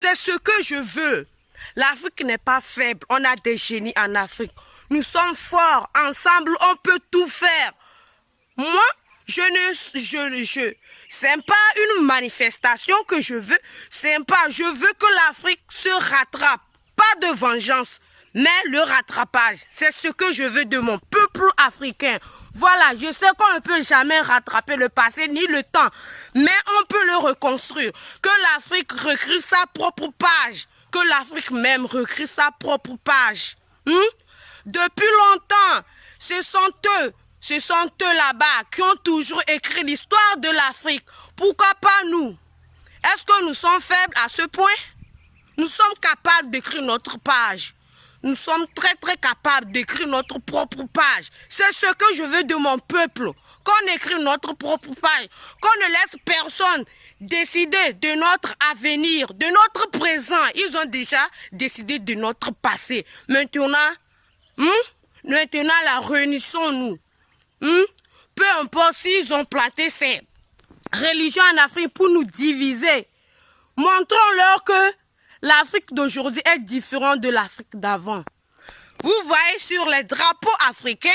C'est ce que je veux. L'Afrique n'est pas faible. On a des génies en Afrique. Nous sommes forts. Ensemble, on peut tout faire. Moi, c'est pas une manifestation que je veux. Je veux que l'Afrique se rattrape. Pas de vengeance, mais le rattrapage. C'est ce que je veux de mon peuple africain. Voilà, je sais qu'on ne peut jamais rattraper le passé ni le temps, mais on peut le reconstruire. Que l'Afrique recrée sa propre page. Que l'Afrique même recrée sa propre page. Depuis longtemps, ce sont eux là-bas qui ont toujours écrit l'histoire de l'Afrique. Pourquoi pas nous? Est-ce que nous sommes faibles à ce point? Nous sommes capables d'écrire notre page. Nous sommes très capables d'écrire notre propre page. C'est ce que je veux de mon peuple. Qu'on écrit notre propre page. Qu'on ne laisse personne décider de notre avenir, de notre présent. Ils ont déjà décidé de notre passé. Maintenant, la réunissons-nous. Peu importe s'ils ont planté ces religions en Afrique pour nous diviser. Montrons-leur que l'Afrique d'aujourd'hui est différente de l'Afrique d'avant. Vous voyez sur les drapeaux africains,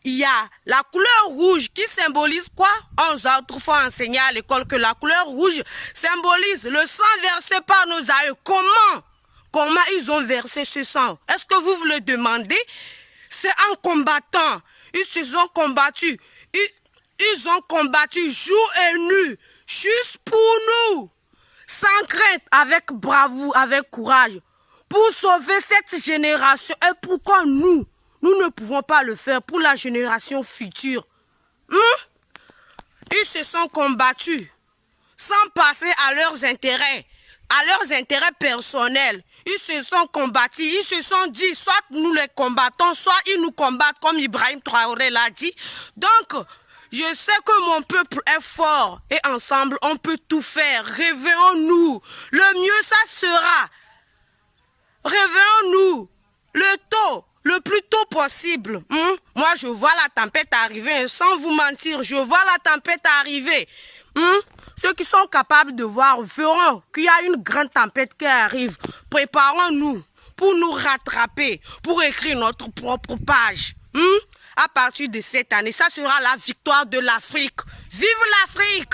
il y a la couleur rouge qui symbolise quoi? On nous a autrefois enseigné à l'école que la couleur rouge symbolise le sang versé par nos aïeux. Comment ils ont versé ce sang? Est-ce que vous le demandez? C'est en combattant. Ils se sont combattus. Ils ont combattu jour et nuit, juste pour nous. Sans crainte, avec bravoure, avec courage, pour sauver cette génération. Et pourquoi nous ne pouvons pas le faire pour la génération future? Ils se sont combattus sans passer à leurs intérêts personnels. Ils se sont combattus, ils se sont dit, soit nous les combattons, soit ils nous combattent comme Ibrahim Traoré l'a dit. Donc, je sais que mon peuple est fort et ensemble, on peut tout faire. Réveillons-nous. Le mieux, ça sera. Réveillons-nous. Le plus tôt possible. Moi, je vois la tempête arriver. Sans vous mentir, je vois la tempête arriver. Ceux qui sont capables de voir verront qu'il y a une grande tempête qui arrive. Préparons-nous pour nous rattraper, pour écrire notre propre page. À partir de cette année, ça sera la victoire de l'Afrique. Vive l'Afrique!